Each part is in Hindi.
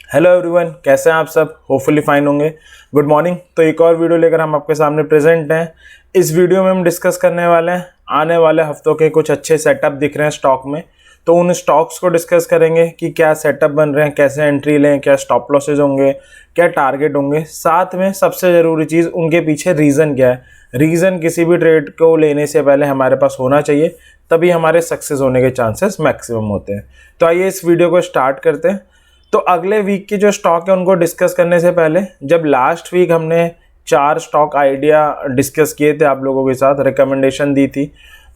हेलो एवरीवन, कैसे हैं आप सब? होपफुली फाइन होंगे। Good morning. तो एक और वीडियो लेकर हम आपके सामने प्रेजेंट हैं। इस वीडियो में हम डिस्कस करने वाले हैं आने वाले हफ्तों के कुछ अच्छे सेटअप दिख रहे हैं स्टॉक में। तो उन स्टॉक्स को डिस्कस करेंगे कि क्या सेटअप बन रहे हैं, कैसे एंट्री लें, क्या स्टॉप लॉसेज होंगे, क्या टारगेट होंगे। साथ में सबसे ज़रूरी चीज़, उनके पीछे रीज़न क्या है। रीज़न किसी भी ट्रेड को लेने से पहले हमारे पास होना चाहिए, तभी हमारे सक्सेस होने के चांसेस मैक्सिमम होते हैं। तो आइए इस वीडियो को स्टार्ट करते हैं। तो अगले वीक के जो स्टॉक है उनको डिस्कस करने से पहले, जब लास्ट वीक हमने 4 स्टॉक आइडिया डिस्कस किए थे आप लोगों के साथ, रिकमेंडेशन दी थी,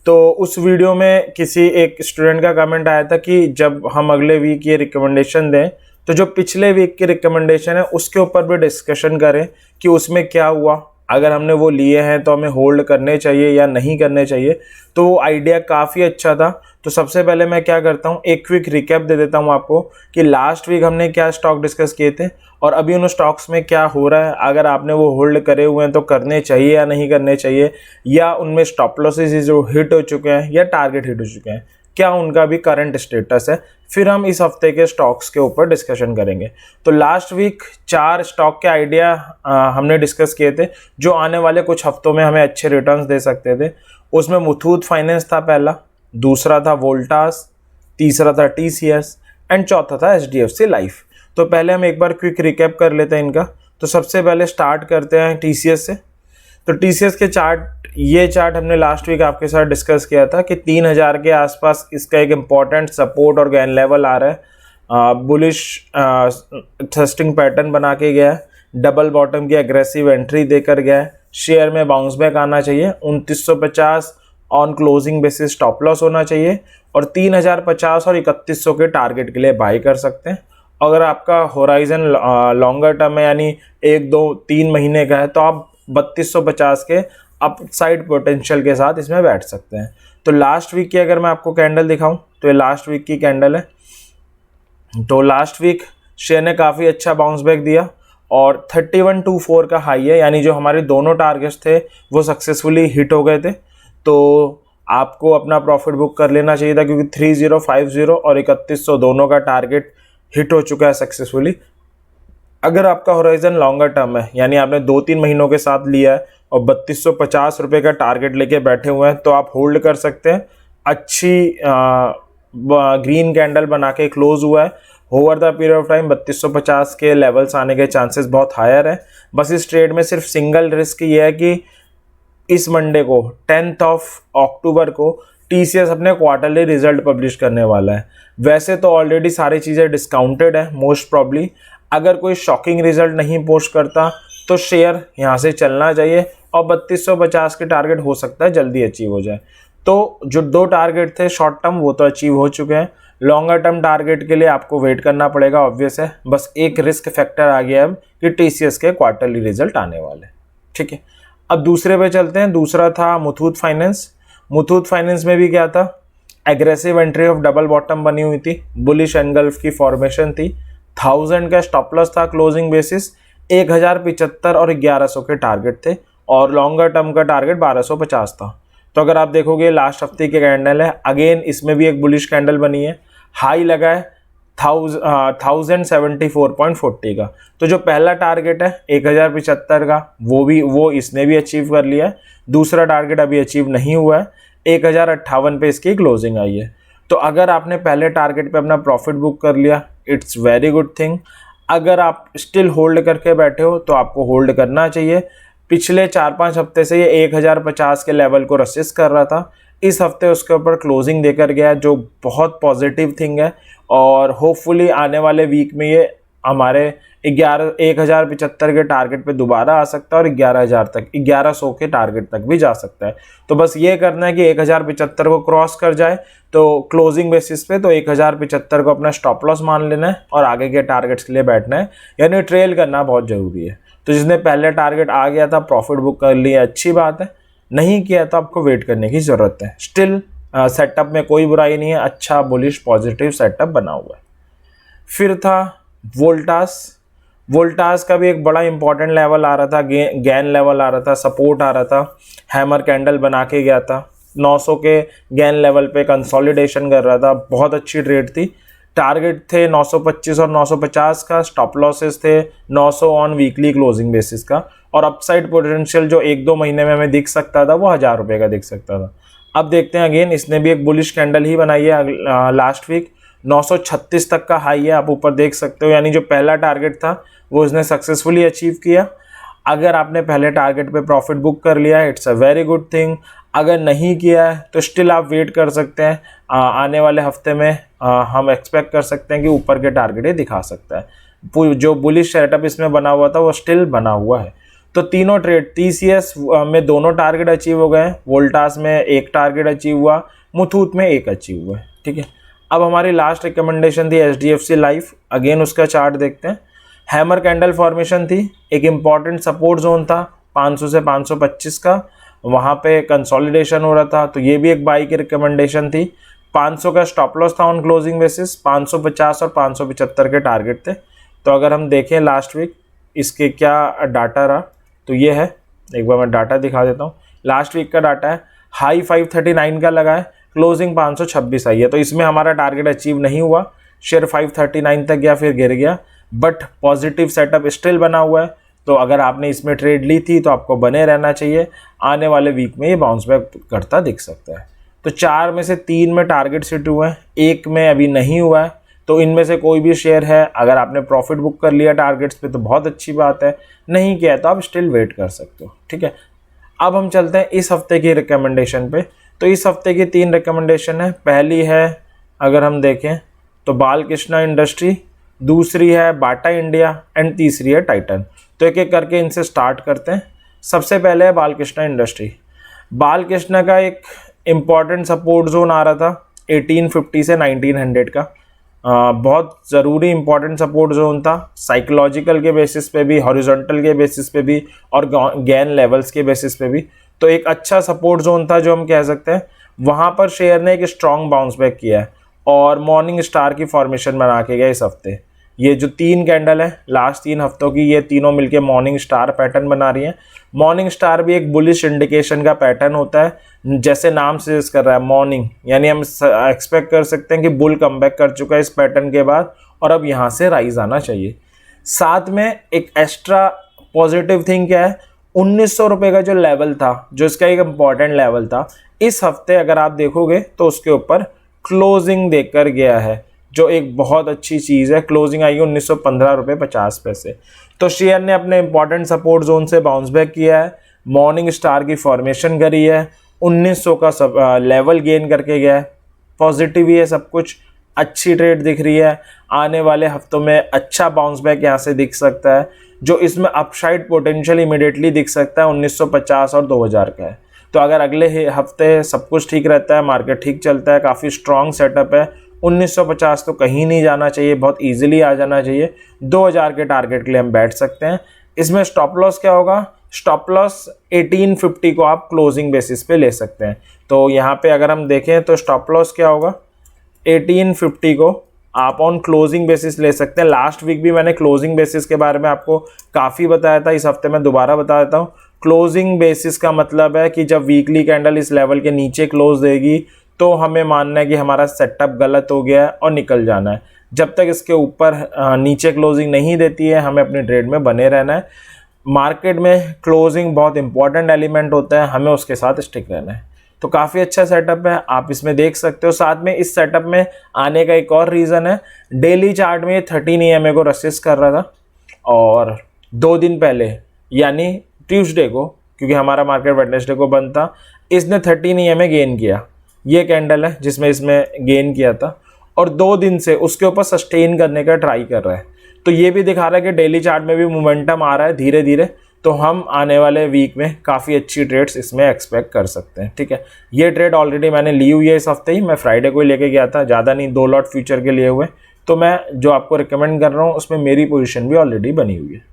तो उस वीडियो में किसी एक स्टूडेंट का कमेंट आया था कि जब हम अगले वीक ये रिकमेंडेशन दें तो जो पिछले वीक की रिकमेंडेशन है उसके ऊपर भी डिस्कशन करें कि उसमें क्या हुआ, अगर हमने वो लिए हैं तो हमें होल्ड करने चाहिए या नहीं करने चाहिए। तो वो आइडिया काफ़ी अच्छा था। तो सबसे पहले मैं क्या करता हूँ, एक क्विक रिकैप दे देता हूँ आपको कि लास्ट वीक हमने क्या स्टॉक डिस्कस किए थे और अभी उन स्टॉक्स में क्या हो रहा है। अगर आपने वो होल्ड करे हुए हैं तो करने चाहिए या नहीं करने चाहिए, या उनमें स्टॉप लॉसेस जो हिट हो चुके हैं या टारगेट हिट हो चुके हैं, क्या उनका भी करंट स्टेटस है। फिर हम इस हफ्ते के स्टॉक्स के ऊपर डिस्कशन करेंगे। तो लास्ट वीक 4 स्टॉक के आइडिया हमने डिस्कस किए थे जो आने वाले कुछ हफ्तों में हमें अच्छे रिटर्न्स दे सकते थे। उसमें मुथूट फाइनेंस था पहला, दूसरा था वोल्टास, तीसरा था टीसीएस एंड चौथा था एचडीएफसी लाइफ। तो पहले हम एक बार क्विक रिकैप कर लेते हैं इनका। तो सबसे पहले स्टार्ट करते हैं टीसीएस से। तो टीसीएस के ये चार्ट हमने लास्ट वीक आपके साथ डिस्कस किया था कि 3000 के आसपास इसका एक इम्पॉर्टेंट सपोर्ट और गेन लेवल आ रहा है। बुलिश थ्रस्टिंग पैटर्न बना के गया है, डबल बॉटम की एग्रेसिव एंट्री देकर गया है। शेयर में बाउंस बैक आना चाहिए, 2950 on closing basis stop loss होना चाहिए और 3050 और 3100 के टारगेट के लिए बाई कर सकते हैं। अगर आपका होराइजन लॉन्गर टर्म है, यानी 1, 2, 3 महीने का है, तो आप 3250 के अपसाइड पोटेंशियल के साथ इसमें बैठ सकते हैं। तो लास्ट वीक की अगर मैं आपको कैंडल दिखाऊं तो ये लास्ट वीक की कैंडल है। तो लास्ट वीक शेयर ने काफ़ी अच्छा बाउंस बैक दिया और 3124 का हाई है, यानी जो हमारे दोनों टारगेट्स थे वो सक्सेसफुली हिट हो गए थे। तो आपको अपना प्रॉफिट बुक कर लेना चाहिए था, क्योंकि 3050 और 3100 दोनों का टारगेट हिट हो चुका है सक्सेसफुली। अगर आपका होराइजन लॉन्गर टर्म है, यानी आपने 2-3 महीनों के साथ लिया है और 3250 रुपये का टारगेट लेके बैठे हुए हैं, तो आप होल्ड कर सकते हैं। अच्छी ग्रीन कैंडल बना के क्लोज हुआ है। Over the period of time 3250 के लेवल्स आने के चांसेस बहुत हायर है। बस इस ट्रेड में सिर्फ सिंगल रिस्क ये है कि इस मंडे को 10 अक्टूबर को टीसीएस अपने क्वार्टरली रिजल्ट पब्लिश करने वाला है। वैसे तो ऑलरेडी सारी चीज़ें डिस्काउंटेड है मोस्ट प्रॉब्ली। अगर कोई शॉकिंग रिजल्ट नहीं पोस्ट करता तो शेयर यहाँ से चलना चाहिए और 3250 के टारगेट हो सकता है जल्दी अचीव हो जाए। तो जो 2 टारगेट थे शॉर्ट टर्म वो तो अचीव हो चुके हैं। लॉन्गर टर्म टारगेट के लिए आपको वेट करना पड़ेगा, ऑब्वियस है। बस एक रिस्क फैक्टर आ गया है कि टीसीएस के क्वार्टरली रिजल्ट आने वाले। ठीक है, अब दूसरे पे चलते हैं। दूसरा था मुथूट फाइनेंस। मुथूट फाइनेंस में भी क्या था, aggressive entry of double bottom बनी हुई थी, बुलिश एनगल्फ की फॉर्मेशन थी, 1000 का स्टॉप लॉस था क्लोजिंग बेसिस, 1075 और 1100 के टारगेट थे और लॉन्गर टर्म का टारगेट 1250 था। तो अगर आप देखोगे लास्ट हफ्ते के कैंडल है, अगेन इसमें भी एक बुलिश कैंडल बनी है, हाई लगा है 1074.40 का। तो जो पहला टारगेट है 1075 का, वो इसने भी अचीव कर लिया है। दूसरा टारगेट अभी अचीव नहीं हुआ है, 1058 पे इसकी क्लोजिंग आई है। तो अगर आपने पहले टारगेट पे अपना प्रॉफिट बुक कर लिया, इट्स वेरी गुड थिंग। अगर आप स्टिल होल्ड करके बैठे हो तो आपको होल्ड करना चाहिए। पिछले 4-5 हफ्ते से ये 1050 के लेवल को रसिस्ट कर रहा था, इस हफ्ते उसके ऊपर क्लोजिंग देकर गया, जो बहुत पॉजिटिव थिंग है। और होपफुली आने वाले वीक में ये हमारे 1075 के टारगेट पे दोबारा आ सकता है और 1100 के टारगेट तक भी जा सकता है। तो बस ये करना है कि 1075 को क्रॉस कर जाए तो क्लोजिंग बेसिस पे तो 1075 को अपना स्टॉप लॉस मान लेना है और आगे के टारगेट्स के लिए बैठना है, यानी ट्रेल करना बहुत ज़रूरी है। तो जिसने पहले टारगेट आ गया था प्रॉफिट बुक कर लिया, अच्छी बात है। नहीं किया तो आपको वेट करने की ज़रूरत है। स्टिल सेटअप में कोई बुराई नहीं है, अच्छा बुलिश पॉजिटिव सेटअप बना हुआ है। फिर था वोल्टास का भी एक बड़ा इंपॉर्टेंट लेवल आ रहा था, गेन लेवल आ रहा था, सपोर्ट आ रहा था, हैमर कैंडल बना के गया था, 900 के गेन लेवल पे कंसोलिडेशन कर रहा था, बहुत अच्छी ट्रेड थी। टारगेट थे 925 और 950 का, स्टॉप लॉसेस थे 900 ऑन वीकली क्लोजिंग बेसिस का, और अपसाइड पोटेंशियल जो 1-2 महीने में हमें दिख सकता था वो 1000 रुपये का दिख सकता था। अब देखते हैं, अगेन इसने भी एक बुलिश कैंडल ही बनाई है लास्ट वीक, 936 तक का हाई है, आप ऊपर देख सकते हो, यानी जो पहला टारगेट था वो इसने सक्सेसफुली अचीव किया। अगर आपने पहले टारगेट पे प्रॉफिट बुक कर लिया है, it's a very good thing. अगर नहीं किया है तो स्टिल आप वेट कर सकते हैं, आने वाले हफ्ते में हम एक्सपेक्ट कर सकते हैं कि ऊपर के टारगेट ये दिखा सकता है। जो बुलिश सेटअप इसमें बना हुआ था वो स्टिल बना हुआ है। तो तीनों ट्रेड, TCS में दोनों टारगेट अचीव हो गए, वोल्टास में एक टारगेट अचीव हुआ, मुथूट में एक अचीव हुआ है, ठीक है। अब हमारी लास्ट रिकमेंडेशन थी HDFC लाइफ, अगेन उसका चार्ट देखते हैं। हैमर कैंडल फॉर्मेशन थी, एक इम्पॉर्टेंट सपोर्ट जोन था 500 से 525 का, वहाँ पे कंसोलिडेशन हो रहा था, तो ये भी एक बाई की रिकमेंडेशन थी। 500 का स्टॉप लॉस था ऑन क्लोजिंग बेसिस, 550 और 575 के टारगेट थे। तो अगर हम देखें लास्ट वीक इसके क्या डाटा रहा, तो ये है, एक बार मैं डाटा दिखा देता हूँ। लास्ट वीक का डाटा है, हाई 539 का लगा है, क्लोजिंग 526 आई है, तो इसमें हमारा टारगेट अचीव नहीं हुआ, शेयर 539 तक गया फिर गिर गया, बट पॉजिटिव सेटअप स्टिल बना हुआ है। तो अगर आपने इसमें ट्रेड ली थी तो आपको बने रहना चाहिए, आने वाले वीक में ये बाउंस बैक करता दिख सकता है। तो 4 में से 3 में टारगेट हिट हुए हैं, 1 में अभी नहीं हुआ है, तो इनमें से कोई भी शेयर है, अगर आपने प्रॉफिट बुक कर लिया टारगेट्स पे तो बहुत अच्छी बात है, नहीं किया तो आप स्टिल वेट कर सकते हो, ठीक है। अब हम चलते हैं इस हफ्ते की रिकमेंडेशन पे। तो इस हफ्ते की 3 रिकमेंडेशन है। पहली है, अगर हम देखें तो बालकृष्ण इंडस्ट्री, दूसरी है बाटा इंडिया एंड तीसरी है टाइटन। तो एक एक करके इनसे स्टार्ट करते हैं। सबसे पहले है बालकृष्ण इंडस्ट्री। बालकृष्ण का एक इम्पॉर्टेंट सपोर्ट जोन आ रहा था 1850 से 1900 का, बहुत ज़रूरी इंपॉर्टेंट सपोर्ट जोन था, साइकोलॉजिकल के बेसिस पे भी, हॉरिजॉन्टल के बेसिस पे भी, और गेन लेवल्स के बेसिस पे भी। तो एक अच्छा सपोर्ट जोन था जो हम कह सकते हैं। वहाँ पर शेयर ने एक स्ट्रॉन्ग बाउंस बैक किया है और मॉर्निंग स्टार की फॉर्मेशन बना के गया इस हफ्ते। ये जो 3 कैंडल है लास्ट 3 हफ्तों की, ये तीनों मिलके मॉर्निंग स्टार पैटर्न बना रही हैं। मॉर्निंग स्टार भी एक बुलिश इंडिकेशन का पैटर्न होता है, जैसे नाम सजेस्ट कर रहा है मॉर्निंग, यानी हम एक्सपेक्ट कर सकते हैं कि बुल कमबैक कर चुका है इस पैटर्न के बाद और अब यहाँ से राइज आना चाहिए। साथ में एक एक्स्ट्रा पॉजिटिव थिंग क्या है, 1900 रुपये का जो लेवल था, जो इसका एक इम्पॉर्टेंट लेवल था, इस हफ्ते अगर आप देखोगे तो उसके ऊपर क्लोजिंग देकर गया है, जो एक बहुत अच्छी चीज़ है। क्लोजिंग आई 1915 रुपये 50 पैसे। तो शेयर ने अपने इंपॉर्टेंट सपोर्ट जोन से बाउंस बैक किया है, मॉर्निंग स्टार की फॉर्मेशन करी है, 1900 का लेवल गेन करके गया है। पॉजिटिव ही है सब कुछ, अच्छी ट्रेड दिख रही है। आने वाले हफ्तों में अच्छा बाउंस बैक यहाँ से दिख सकता है, जो इसमें अपसाइड पोटेंशियल इमीडिएटली दिख सकता है 1950 और 2000 का है। तो अगर अगले हफ्ते सब कुछ ठीक रहता है, मार्केट ठीक चलता है, काफ़ी स्ट्रॉन्ग सेटअप है, 1950 तो कहीं नहीं जाना चाहिए, बहुत इजीली आ जाना चाहिए। 2000 के टारगेट के लिए हम बैठ सकते हैं। इसमें स्टॉप लॉस क्या होगा, स्टॉप लॉस 1850 को आप क्लोजिंग बेसिस पे ले सकते हैं। तो यहाँ पे अगर हम देखें तो स्टॉप लॉस क्या होगा, 1850 को आप ऑन क्लोजिंग बेसिस ले सकते हैं। लास्ट वीक भी मैंने क्लोजिंग बेसिस के बारे में आपको काफ़ी बताया था, इस हफ्ते मैं दोबारा बता देता हूँ। क्लोजिंग बेसिस का मतलब है कि जब वीकली कैंडल इस लेवल के नीचे क्लोज देगी तो हमें मानना है कि हमारा सेटअप गलत हो गया है और निकल जाना है। जब तक इसके ऊपर नीचे क्लोजिंग नहीं देती है, हमें अपनी ट्रेड में बने रहना है। मार्केट में क्लोजिंग बहुत इंपॉर्टेंट एलिमेंट होता है, हमें उसके साथ स्टिक रहना है। तो काफ़ी अच्छा सेटअप है, आप इसमें देख सकते हो। साथ में इस सेटअप में आने का एक और रीज़न है, डेली चार्ट में 13 EMA को रेसिस्ट कर रहा था और 2 दिन पहले यानी ट्यूसडे को, क्योंकि हमारा मार्केट वेडनेसडे को बंद था, इसने 13 EMA गेन किया। ये कैंडल है जिसमें इसमें गेन किया था और 2 दिन से उसके ऊपर सस्टेन करने का ट्राई कर रहा है। तो ये भी दिखा रहा है कि डेली चार्ट में भी मोमेंटम आ रहा है धीरे धीरे। तो हम आने वाले वीक में काफ़ी अच्छी ट्रेड्स इसमें एक्सपेक्ट कर सकते हैं, ठीक है। ये ट्रेड ऑलरेडी मैंने ली हुई है इस हफ्ते ही, मैं फ्राइडे को ही लेके गया था, ज़्यादा नहीं, 2 लॉट फ्यूचर के लिए हुए। तो मैं जो आपको रिकमेंड कर रहा हूँ उसमें मेरी पोजीशन भी ऑलरेडी बनी हुई है।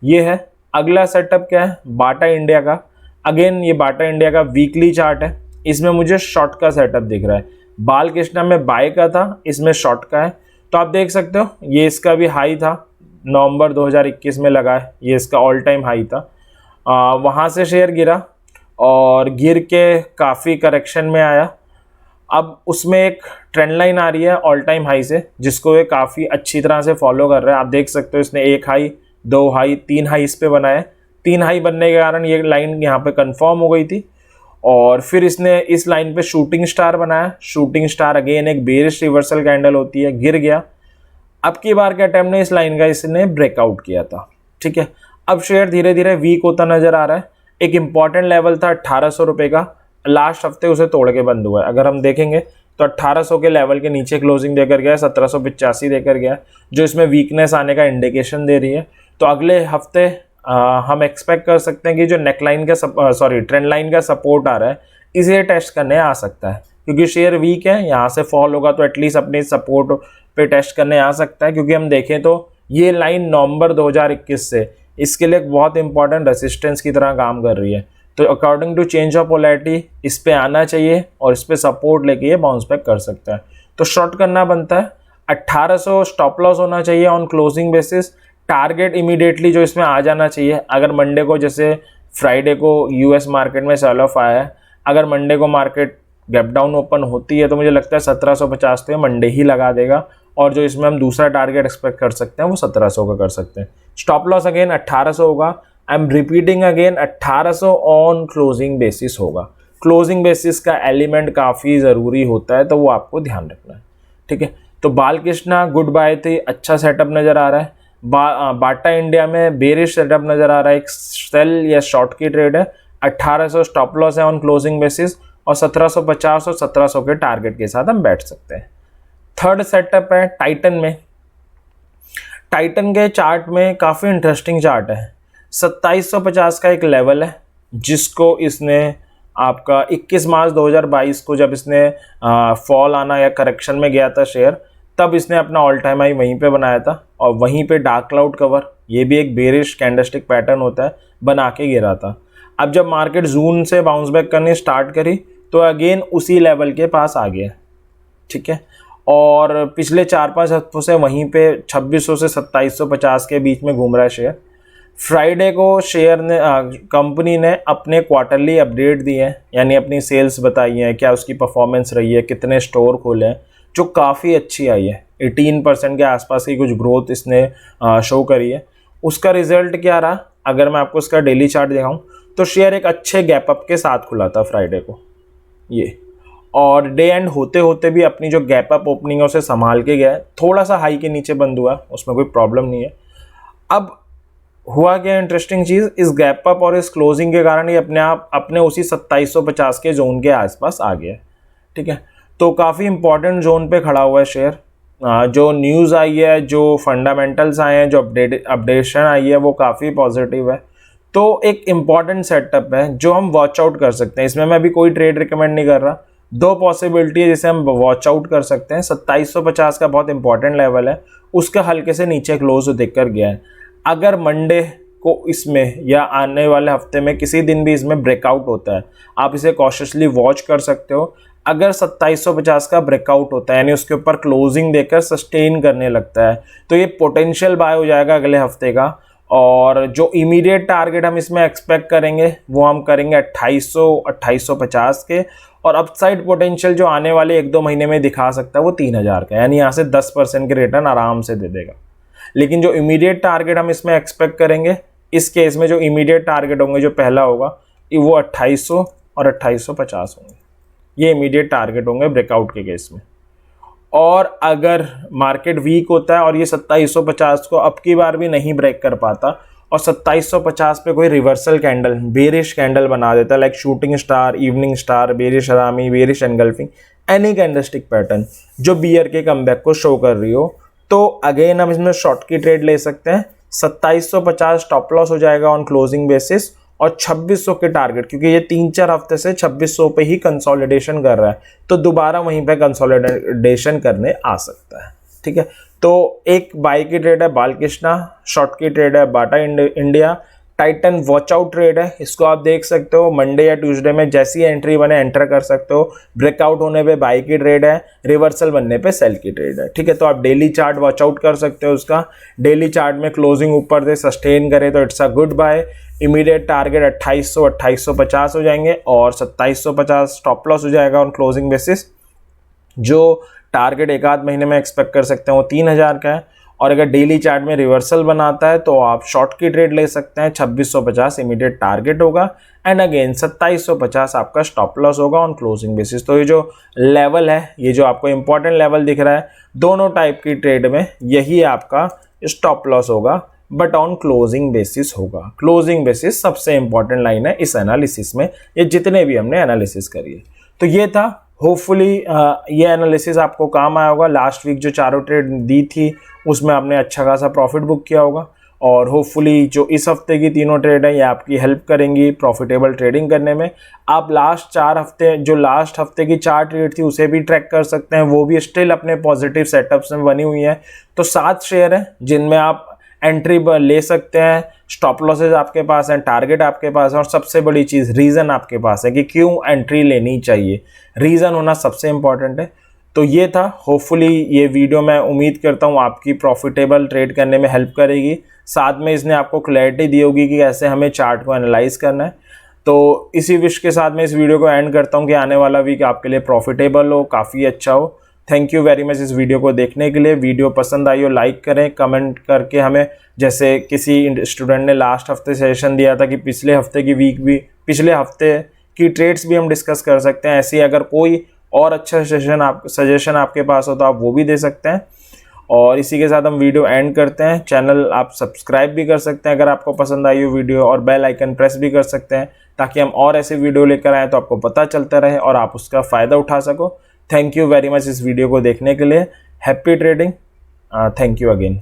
ये है। अगला सेटअप क्या है, बाटा इंडिया का। अगेन ये बाटा इंडिया का वीकली चार्ट है, इसमें मुझे शॉर्ट का सेटअप दिख रहा है। बालकृष्ण में बाय का था, इसमें शॉर्ट का है। तो आप देख सकते हो ये इसका भी हाई था, नवंबर 2021 में लगा है, ये इसका ऑल टाइम हाई था। वहाँ से शेयर गिरा और गिर के काफ़ी करेक्शन में आया। अब उसमें एक ट्रेंड लाइन आ रही है ऑल टाइम हाई से, जिसको ये काफ़ी अच्छी तरह से फॉलो कर रहा है। आप देख सकते हो इसने एक हाई, दो हाई, तीन हाई इस पे बनाए। तीन हाई बनने के कारण ये लाइन यहाँ पे कंफर्म हो गई थी और फिर इसने इस लाइन पे शूटिंग स्टार बनाया। शूटिंग स्टार अगेन एक बेरिश रिवर्सल कैंडल होती है, गिर गया। अब की बार के अटेम्प्ट ने इस लाइन का इसने ब्रेकआउट किया था, ठीक है। अब शेयर धीरे धीरे वीक होता नजर आ रहा है। एक इंपॉर्टेंट लेवल था 1800 रुपये का, लास्ट हफ्ते उसे तोड़ के बंद हुआ है। अगर हम देखेंगे तो 1800 के लेवल के नीचे क्लोजिंग देकर गया, 1785 देकर गया, जो इसमें वीकनेस आने का इंडिकेशन दे रही है। तो अगले हफ्ते हम एक्सपेक्ट कर सकते हैं कि जो नेकलाइन का ट्रेंड लाइन का सपोर्ट आ रहा है, इसे टेस्ट करने आ सकता है, क्योंकि शेयर वीक है। यहाँ से फॉल होगा तो एटलीस्ट अपने सपोर्ट पे टेस्ट करने आ सकता है, क्योंकि हम देखें तो ये लाइन नवंबर 2021 से इसके लिए एक बहुत इंपॉर्टेंट रेसिस्टेंस की तरह काम कर रही है। तो according to change of polarity इस पे आना चाहिए और इस पे सपोर्ट लेके ये बाउंस बैक कर सकता है। तो शॉर्ट करना बनता है। 1800 स्टॉप लॉस होना चाहिए on closing basis. Target immediately जो इसमें आ जाना चाहिए, अगर मंडे को, जैसे फ्राइडे को यूएस मार्केट में सेल ऑफ आया है, अगर मंडे को मार्केट गैप डाउन ओपन होती है तो मुझे लगता है 1750 तो मंडे ही लगा देगा। और जो इसमें हम दूसरा टारगेट एक्सपेक्ट कर सकते हैं वो 1700 का कर सकते हैं। स्टॉप लॉस अगेन 1800 होगा। I am repeating again, 1800 on closing basis होगा। क्लोजिंग बेसिस का एलिमेंट काफ़ी ज़रूरी होता है, तो वो आपको ध्यान रखना है, ठीक है। तो बालकृष्णा गुड बाय थी, अच्छा सेटअप नज़र आ रहा है। बाटा इंडिया में बेरिश सेटअप नज़र आ रहा है, एक सेल या शॉर्ट की ट्रेड है। 1800 स्टॉप लॉस है ऑन क्लोजिंग बेसिस और 1750 और 1700 के टारगेट के साथ हम बैठ सकते हैं। थर्ड सेटअप है टाइटन में। टाइटन के चार्ट में काफ़ी इंटरेस्टिंग चार्ट है। 2750 का एक लेवल है, जिसको इसने आपका 21 मार्च 2022 को, जब इसने फॉल आना या करेक्शन में गया था शेयर, तब इसने अपना ऑल टाइम हाई वहीं पे बनाया था और वहीं पे डार्क क्लाउड कवर, ये भी एक बेरिश कैंडलस्टिक पैटर्न होता है, बना के गिरा था। अब जब मार्केट जून से बाउंस बैक करनी स्टार्ट करी तो अगेन उसी लेवल के पास आ गया, ठीक है। और पिछले 4-5 हफ्तों से वहीं पे 2600 से 2750 के बीच में घूम रहा है शेयर। फ्राइडे को शेयर ने कंपनी ने अपने क्वार्टरली अपडेट दिए हैं, यानी अपनी सेल्स बताई हैं, क्या उसकी परफॉर्मेंस रही है, कितने स्टोर खोले हैं, जो काफ़ी अच्छी आई है। 18% के आसपास की कुछ ग्रोथ इसने शो करी है। उसका रिजल्ट क्या रहा, अगर मैं आपको उसका डेली चार्ट दिखाऊं तो शेयर एक अच्छे गैप अप के साथ खुला था फ्राइडे को ये, और डे एंड होते होते भी अपनी जो गैप अप ओपनिंग है उसे संभाल के गया है। थोड़ा सा हाई के नीचे बंद हुआ, उसमें कोई प्रॉब्लम नहीं है। अब हुआ क्या इंटरेस्टिंग चीज़, इस गैप अप और इस क्लोजिंग के कारण ये अपने आप अपने उसी 2750 के जोन के आसपास आ गया, ठीक है। तो काफ़ी इंपॉर्टेंट जोन पे खड़ा हुआ है शेयर। जो न्यूज़ आई है, जो फंडामेंटल्स आए हैं, जो अपडेशन आई है, वो काफ़ी पॉजिटिव है। तो एक इम्पॉर्टेंट सेटअप है जो हम वॉच आउट कर सकते हैं। इसमें मैं अभी कोई ट्रेड रिकमेंड नहीं कर रहा। दो पॉसिबिलिटी है जिसे हम वॉच आउट कर सकते हैं। 2750 का बहुत इंपॉर्टेंट लेवल है, उसका हल्के से नीचे क्लोज देखकर गया है। अगर मंडे को इसमें या आने वाले हफ्ते में किसी दिन भी इसमें ब्रेकआउट होता है, आप इसे कॉशियसली वॉच कर सकते हो। अगर 2750 का ब्रेकआउट होता है, यानी उसके ऊपर क्लोजिंग देकर सस्टेन करने लगता है, तो ये पोटेंशियल बाय हो जाएगा अगले हफ्ते का। और जो इमीडिएट टारगेट हम इसमें एक्सपेक्ट करेंगे वो हम करेंगे 2850 के, और अपसाइड पोटेंशियल जो आने वाले 1-2 महीने में दिखा सकता है वो 3000 का, यानी यहाँ से 10% के रिटर्न आराम से दे देगा। लेकिन जो इमीडिएट टारगेट हम इसमें एक्सपेक्ट करेंगे, इस केस में जो इमीडिएट टारगेट होंगे, जो पहला होगा वो 2800 और 2850 होंगे। ये इमीडिएट टारगेट होंगे ब्रेकआउट के केस में। और अगर मार्केट वीक होता है और ये 2750 को अब की बार भी नहीं ब्रेक कर पाता और 2750 पे कोई रिवर्सल कैंडल, बेरिश कैंडल बना देता है, like shooting star, evening star, bearish हरामी, bearish engulfing, any candlestick pattern जो बियर के कमबैक को शो कर रही हो, तो अगेन हम इसमें शॉर्ट की ट्रेड ले सकते हैं। 2750 स्टॉप लॉस हो जाएगा ऑन क्लोजिंग बेसिस और 2600 के टारगेट, क्योंकि ये 3-4 हफ्ते से 2600 पे ही कंसोलिडेशन कर रहा है, तो दोबारा वहीं पे कंसोलिडेशन करने आ सकता है, ठीक है। तो एक बाई की ट्रेड है बालकृष्णा, शॉर्ट की ट्रेड है Bata India, Titan watch out trade है। इसको आप देख सकते हो मंडे या ट्यूसडे में जैसी एंट्री बने एंटर कर सकते हो। ब्रेकआउट होने पे बाई की ट्रेड है, रिवर्सल बनने पे सेल की ट्रेड है, ठीक है। तो आप डेली चार्ट वॉच आउट कर सकते हो उसका। डेली चार्ट में क्लोजिंग ऊपर से सस्टेन करे तो it's a good buy. Immediate target 2800 2850 हो जाएंगे और 2750 स्टॉप लॉस हो जाएगा ऑन क्लोजिंग बेसिस। जो टारगेट एक आध महीने में एक्सपेक्ट कर सकते हैं वो 3000 का है। और अगर डेली चार्ट में रिवर्सल बनाता है तो आप शॉर्ट की ट्रेड ले सकते हैं। 2650 इमीडिएट टारगेट होगा एंड अगेन 2750 आपका स्टॉप लॉस होगा ऑन क्लोजिंग बेसिस। तो ये जो लेवल है, ये जो आपको इंपॉर्टेंट लेवल दिख रहा है, दोनों टाइप की ट्रेड में यही आपका स्टॉप लॉस होगा, बट ऑन क्लोजिंग बेसिस होगा। क्लोजिंग बेसिस सबसे इंपॉर्टेंट लाइन है इस एनालिसिस में, ये जितने भी हमने एनालिसिस करी है। तो ये था, होपफुली ये एनालिसिस आपको काम आया होगा। लास्ट वीक जो चारों ट्रेड दी थी उसमें आपने अच्छा खासा प्रॉफिट बुक किया होगा, और होपफुली जो इस हफ्ते की तीनों ट्रेड है ये आपकी हेल्प करेंगी प्रॉफिटेबल ट्रेडिंग करने में। आप लास्ट 4 हफ्ते, जो लास्ट हफ्ते की 4 ट्रेड थी उसे भी ट्रैक कर सकते हैं, वो भी स्टिल अपने पॉजिटिव सेटअप्स में बनी हुई है। तो 7 शेयर है जिनमें आप एंट्री ले सकते हैं, स्टॉप लॉसेज आपके पास हैं, टारगेट आपके पास है, और सबसे बड़ी चीज़ रीज़न आपके पास है कि क्यों एंट्री लेनी चाहिए। रीज़न होना सबसे इंपॉर्टेंट है। तो ये था, होपफुली ये वीडियो मैं उम्मीद करता हूँ आपकी प्रॉफिटेबल ट्रेड करने में हेल्प करेगी। साथ में इसने आपको क्लैरिटी दी होगी कि कैसे हमें चार्ट को एनालाइज करना है। तो इसी विश के साथ मैं इस वीडियो को एंड करता हूँ कि आने वाला वीक आपके लिए प्रॉफिटेबल हो, काफ़ी अच्छा हो। थैंक यू वेरी मच इस वीडियो को देखने के लिए। वीडियो पसंद आई हो लाइक करें, कमेंट करके हमें, जैसे किसी स्टूडेंट ने लास्ट हफ्ते सजेशन दिया था कि पिछले हफ्ते की वीक भी, पिछले हफ्ते की ट्रेड्स भी हम डिस्कस कर सकते हैं। ऐसे ही अगर कोई और अच्छा सजेशन आपके पास हो तो आप वो भी दे सकते हैं। और इसी के साथ हम वीडियो एंड करते हैं। चैनल आप सब्सक्राइब भी कर सकते हैं अगर आपको पसंद आई हो वीडियो, और बेल आइकन प्रेस भी कर सकते हैं ताकि हम और ऐसे वीडियो लेकर आएँ तो आपको पता चलता रहे और आप उसका फ़ायदा उठा सको। थैंक यू वेरी मच इस वीडियो को देखने के लिए। Happy trading. Thank you again.